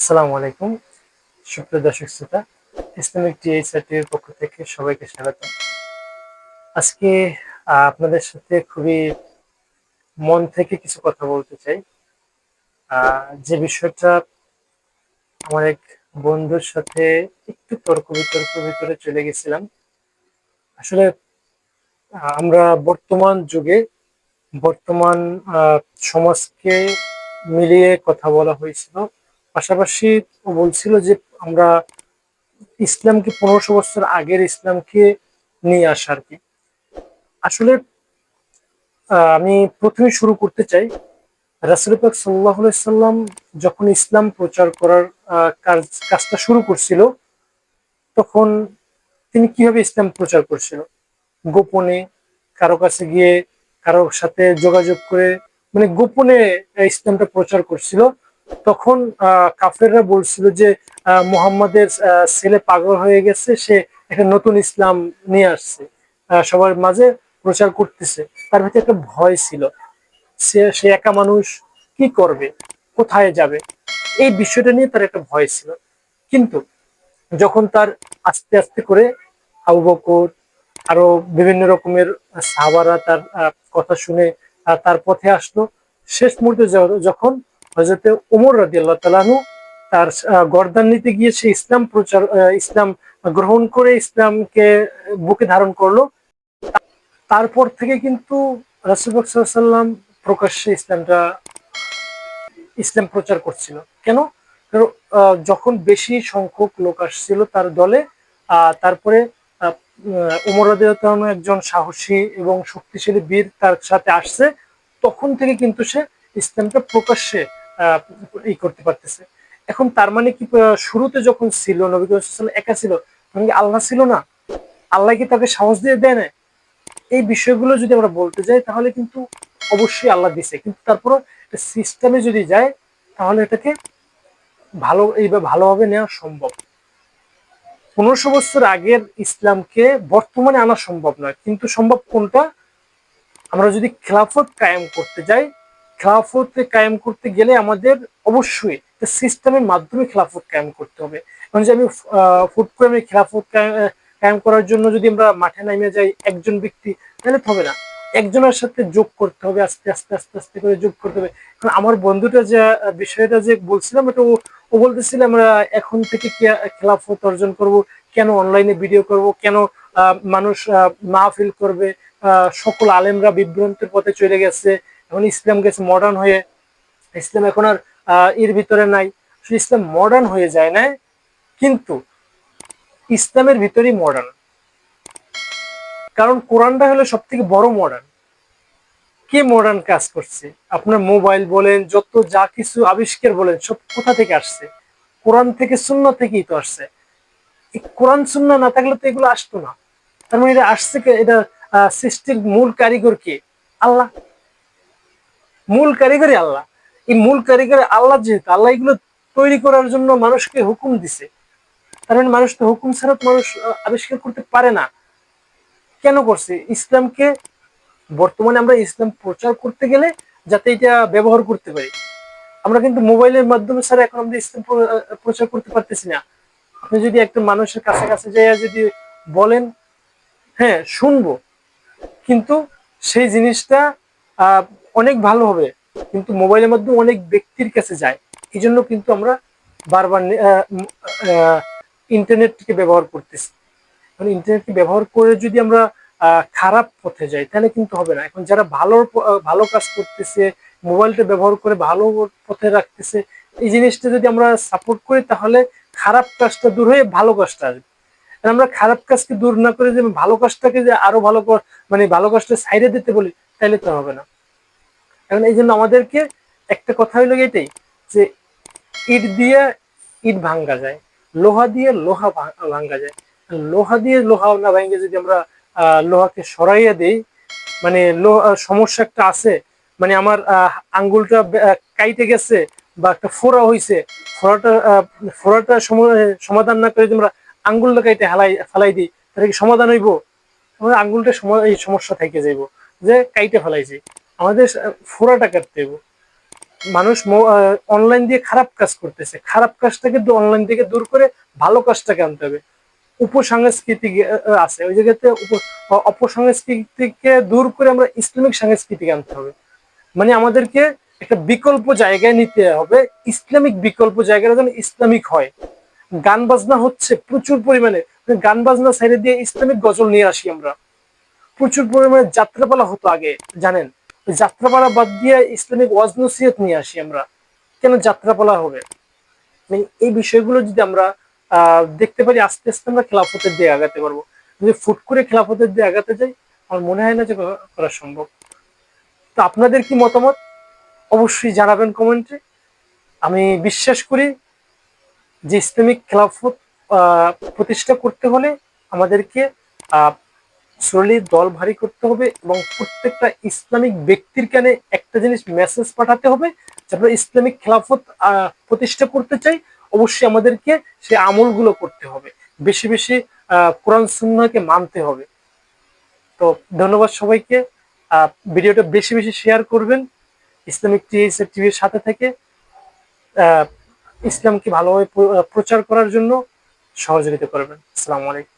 আসসালামু আলাইকুম সুপ্রিয় দর্শক শ্রোতা, ইসলামিক টিএইচআরটির পক্ষ থেকে সবাইকে স্বাগত। আজকে আপনাদের সাথে খুবই মন থেকে কিছু কথা বলতে চাই। যে বিষয়টা আমার এক বন্ধুর সাথে একটু তর্ক বিতর্কের ভিতরে চলে গেছিলাম। আসলে আমরা বর্তমান যুগে বর্তমান সমাজকে মিলিয়ে কথা বলা হয়েছিল, পাশাপাশি ও বলছিল যে আমরা ইসলামকে 1500 বছর আগের ইসলামকে নিয়ে আসা আর কি। আসলে আমি প্রথমে শুরু করতে চাই, রাসূল পাক সাল্লাল্লাহু আলাইহি সাল্লাম যখন ইসলাম প্রচার করার কাজটা শুরু করছিল, তখন তিনি কিভাবে ইসলাম প্রচার করছিল? গোপনে, কারো কাছে গিয়ে, কারোর সাথে যোগাযোগ করে, মানে গোপনে ইসলামটা প্রচার করছিল। তখন কাফেররা বলছিল যে মুহাম্মাদের ছেলে পাগল হয়ে গেছে, সে একটা নতুন ইসলাম নিয়ে আসছে, সবার মাঝে প্রচার করতেছে। তার ভিতরে একটা ভয় ছিল, সে একা মানুষ, কি করবে, কোথায় যাবে, এই বিষয়টা নিয়ে তার একটা ভয় ছিল। কিন্তু যখন তার আস্তে আস্তে করে আবু বকর, আরো বিভিন্ন রকমের সাহাবারা তার কথা শুনে তার পথে আসলো, শেষ মুহূর্তে যখন হযরতে ওমর রাদিয়াল্লাহু তাআলা আনহু তার গর্দান নিতে গিয়ে সে ইসলাম গ্রহণ করে ইসলামকে বুকে ধারণ করলো, তারপর থেকে কিন্তু রাসূল পাক সাল্লাল্লাহু আলাইহি ওয়াসাল্লাম প্রকাশ্যে ইসলাম প্রচার করছিল। কেন? কারণ যখন বেশি সংখ্যক লোক আসছিল তার দলে, তারপরে ওমর রাদিয়াল্লাহু আনহু একজন সাহসী এবং শক্তিশালী বীর তার সাথে আসছে, তখন থেকে কিন্তু সে ইসলামটা প্রকাশ্যে করতে পারতেছে। এখন তার মানে কি, শুরুতে যখন ছিল নবী করিম সাল্লাল্লাহু আলাইহি ওয়াসাল্লাম একা ছিল, তখন কি আল্লাহ ছিল না? আল্লাহ কি তাকে সাহস দিয়ে দেয় না? এই বিষয়গুলো যদি আমরা বলতে যাই তাহলে কিন্তু অবশ্যই আল্লাহ দিছে, কিন্তু তারপরে সিস্টেমে যদি যায় তাহলে এটাকে ভালোভাবে নেওয়া সম্ভব। 1500 বছর আগের ইসলামকে বর্তমানে আনা সম্ভব নয়, কিন্তু সম্ভব কোনটা? আমরা যদি খেলাফত কায়েম করতে যাই, খেলাফত কায়েম করতে গেলে আমাদের অবশ্যই সিস্টেমের মাধ্যমে খেলাফত কায়েম করতে হবে। কারণ যে আমি ফুট করে আমি খেলাফত কায়েম করার জন্য যদি আমরা মাঠে নামে যাই একজন ব্যক্তি, তাহলে তো হবে না, একজনের সাথে যোগ করতে হবে, আস্তে আস্তে আস্তে আস্তে করে যোগ করতে হবে। কারণ আমার বন্ধুটা যে বিষয়টা যে বলছিলাম, এটা ও বলতেছিল আমরা এখন থেকে খেলাফত অর্জন করব, কেন অনলাইনে ভিডিও করব, কেন মানুষ মাহফিল করবে, সকল আলেমরা বিভ্রান্তের পথে চলে গেছে, এখন ইসলাম গেছে মডার্ন হয়ে, ইসলাম এখন আর এর ভিতরে নাই। ইসলাম মডার্ন হয়ে যায় না, কিন্তু ইসলামের ভিতরেই মডার্ন। কারণ কোরআনটা হলো সব থেকে বড় মডার্ন। কে মডার্ন কাজ করছে? আপনার মোবাইল বলেন, যত যা কিছু আবিষ্কার বলেন, সব কোথা থেকে আসছে? কোরআন থেকে, সুন্নাহ থেকেই তো আসছে। এই কোরআন সুন্নাহ না থাকলে তো এগুলো আসতো না। তার মানে এটা আসছে কে? এটা সৃষ্টির মূল কারিগর কে? আল্লাহ। মূল কারিগরই আল্লাহ। এই মূল কারিগর আল্লাহ, যেহেতু আল্লাহ এগুলো তৈরি করার জন্য মানুষকে হুকুম দিছে, তার মানে মানুষ তো হুকুম ছাড়া মানুষ আবিষ্কার করতে পারে না। কেন করছে? ইসলামকে বর্তমানে আমরা ইসলাম প্রচার করতে গেলে যাতে এটা ব্যবহার করতে পারি। আমরা কিন্তু মোবাইলের মাধ্যমে ছাড়া এখন আমরা ইসলাম প্রচার করতে পারতেছি না। আপনি যদি একটা মানুষের কাছাকাছি যাইয়া যদি বলেন, হ্যাঁ শুনবো, কিন্তু সেই জিনিসটা অনেক ভালো হবে, কিন্তু মোবাইলের মাধ্যমে অনেক ব্যক্তির কাছে যায়। এই জন্য কিন্তু আমরা বারবার ইন্টারনেটকে ব্যবহার করতেছি। মানে ইন্টারনেটকে ব্যবহার করে যদি আমরা খারাপ পথে যাই তাহলে কিন্তু হবে না। এখন যারা ভালো কাজ করতেছে, মোবাইলটা ব্যবহার করে ভালো পথে রাখতেছে, এই জিনিসটা যদি আমরা সাপোর্ট করি তাহলে খারাপ কাজটা দূর হয়ে ভালো কাজটা আসবে। আমরা খারাপ কাজকে দূর না করে যে ভালো কাজটাকে যে আরো মানে ভালো কাজটা সাইডে দিতে বলি, তাইলে তো হবে না। এখন এই জন্য আমাদেরকে একটা কথা হইলো এটাই, যে ইট দিয়ে ইট ভাঙ্গা যায়, লোহা দিয়ে লোহা ভাঙ্গা যায়। লোহা দিয়ে লোহা না ভাঙ্গে যদি আমরা লোহাকে সরাইয়া দেই, মানে সমস্যা একটা আছে, মানে আমার আঙ্গুলটা কাইটে গেছে বা একটা ফোড়া হইছে, ফোড়াটা সমাধান না করে যদি আমরা আঙ্গুলটা কাইটে ফেলাই দিই, তাহলে কি সমাধান হইব? আমাদের আঙ্গুলটা এই সমস্যা থেকে যাইব, যে কাইটে ফেলাইছি, আমাদের ফোড়াটা কাটতে হইব। মানুষ অনলাইন দিয়ে খারাপ কাজ করতেছে, খারাপ কাজটাকে অনলাইন থেকে দূর করে ভালো কাজটাকে আনতে হবে। উপসংস্কৃতি আছে ওই জায়গাতে, অপসংস্কৃতিকে দূর করে আমরা ইসলামিক সংস্কৃতি আনতে হবে। মানে আমাদেরকে একটা বিকল্প জায়গায় নিতে হবে, ইসলামিক বিকল্প জায়গাটা যেন ইসলামিক হয়। গান বাজনা হচ্ছে প্রচুর পরিমাণে, গান বাজনা সাইডে দিয়ে ইসলামিক গজল নিয়ে আসি আমরা। প্রচুর পরিমাণে যাত্রাপালা হতো আগে, জানেন? যাত্রাপালা বাদ দিয়ে ইসলামিক ওয়াজ নসিহত নিয়ে আসি আমরা। কেন যাত্রাপালা হবে? মানে এই বিষয়গুলো যদি আমরা দেখতে পারি, আস্তে আস্তে আমরা খেলাফতের দিয়ে আগাতে পারবো। যদি ফুট করে খেলাফতের দিয়ে আগাতে যাই, আমার মনে হয় না যে করা সম্ভব। তো আপনাদের কি মতামত অবশ্যই জানাবেন কমেন্টে। আমি বিশ্বাস করি যে ইসলামিক খেলাফত প্রতিষ্ঠা করতে হলে আমাদেরকে শরীরে দল ভারী করতে হবে এবং প্রত্যেকটা ইসলামিক ব্যক্তির কানে একটা জিনিস মেসেজ পাঠাতে হবে যে আমরা ইসলামিক খেলাফত প্রতিষ্ঠা করতে চাই। অবশ্যই আমাদেরকে সেই আমলগুলো করতে হবে, বেশি বেশি কোরআন সুন্নাহকে মানতে হবে। তো ধন্যবাদ সবাইকে। ভিডিওটা বেশি বেশি শেয়ার করবেন, ইসলামিক টিভির সাথে থেকে ইসলামকে ভালোভাবে প্রচার করার জন্য সহযোগিতা করবেন। আসসালামু আলাইকুম।